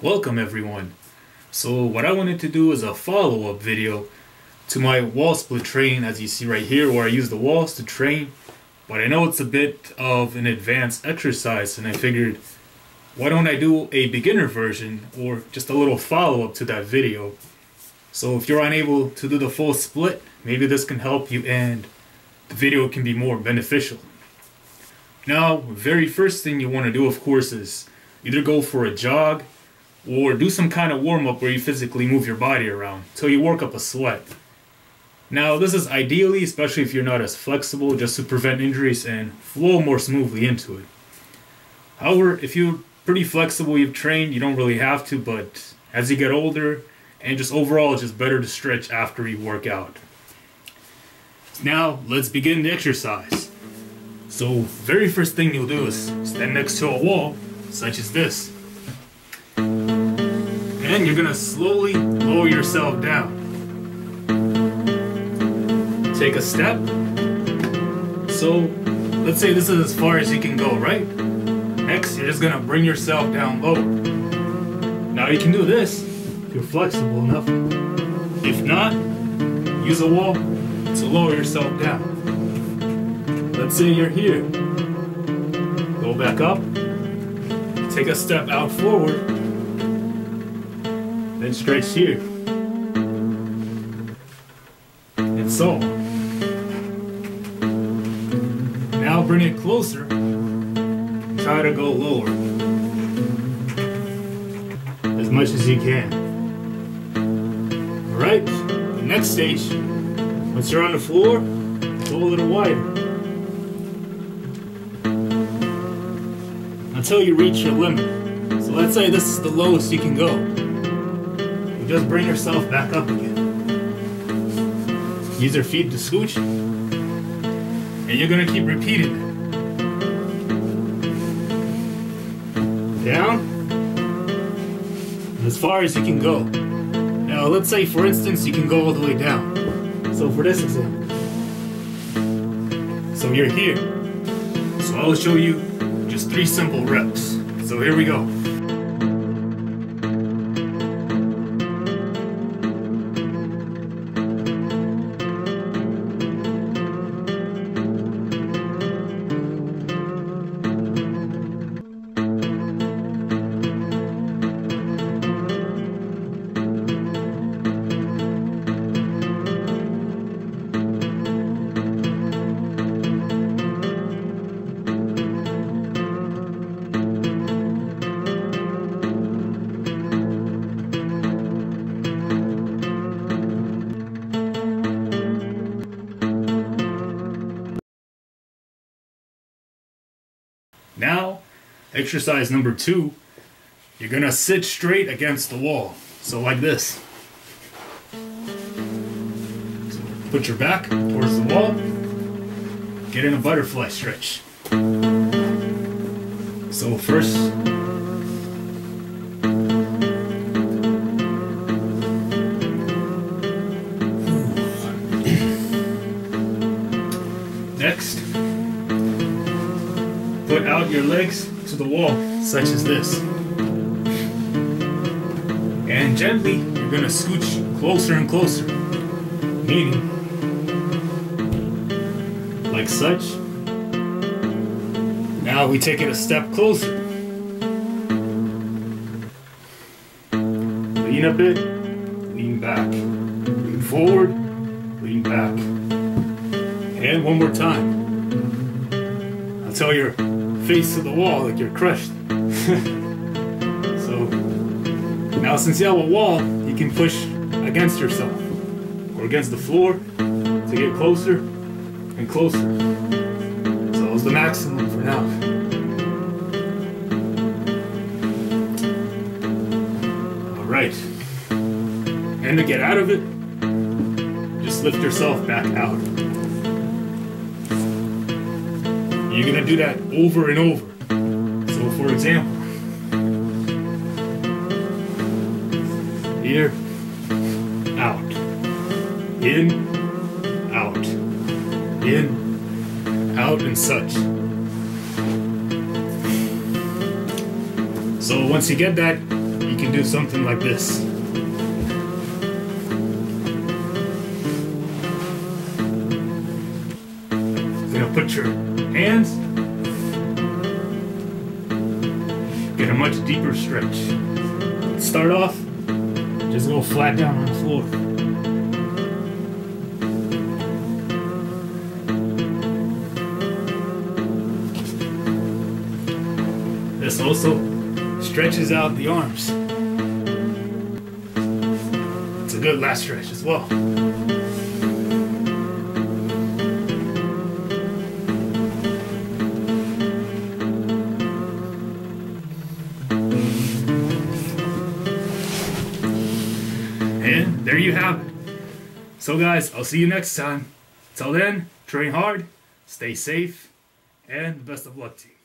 Welcome everyone. So what I wanted to do is a follow-up video to my wall split training, as you see right here, where I use the walls to train. But I know it's a bit of an advanced exercise, and I figured, why don't I do a beginner version or just a little follow-up to that video. So if you're unable to do the full split, maybe this can help you and the video can be more beneficial. Now, very first thing you want to do, of course, is either go for a jog or do some kind of warm-up where you physically move your body around till you work up a sweat. Now, this is ideally, especially if you're not as flexible, just to prevent injuries and flow more smoothly into it. However, if you're pretty flexible, you've trained, you don't really have to, but as you get older, and just overall, it's just better to stretch after you work out. Now, let's begin the exercise. So, very first thing you'll do is stand next to a wall, such as this. And you're gonna slowly lower yourself down. Take a step. So, let's say this is as far as you can go, right? Next, you're just gonna bring yourself down low. Now you can do this if you're flexible enough. If not, use a wall to lower yourself down. Let's say you're here. Go back up. Take a step out forward. Then stretch here. And so on. Now bring it closer. Try to go lower. As much as you can. Alright, the next stage, once you're on the floor, go a little wider. Until you reach your limit. So let's say this is the lowest you can go. You just bring yourself back up again. Use your feet to scooch. And you're going to keep repeating it. Down. As far as you can go. Now let's say, for instance, you can go all the way down. So for this example. So you're here. So I'll show you just 3 simple reps. So here we go. Now, exercise number 2, you're gonna sit straight against the wall. So like this. So put your back towards the wall. Get in a butterfly stretch. So first, next, put out your legs to the wall, such as this. And gently, you're gonna scooch closer and closer. Meaning, like such. Now we take it a step closer. Lean a bit, lean back. Lean forward, lean back. And one more time. Until you're face to the wall like you're crushed. So now since you have a wall, you can push against yourself or against the floor to get closer and closer. So it's the maximum for now. Alright. And to get out of it, just lift yourself back out. You're gonna do that over and over. So for example, here, out, in, out, in, out, and such. So once you get that, you can do something like this. You're gonna put your hands, get a much deeper stretch. Start off, just go flat down on the floor. This also stretches out the arms. It's a good last stretch as well. And there you have it. So guys, I'll see you next time. Till then, train hard, stay safe, and best of luck to you.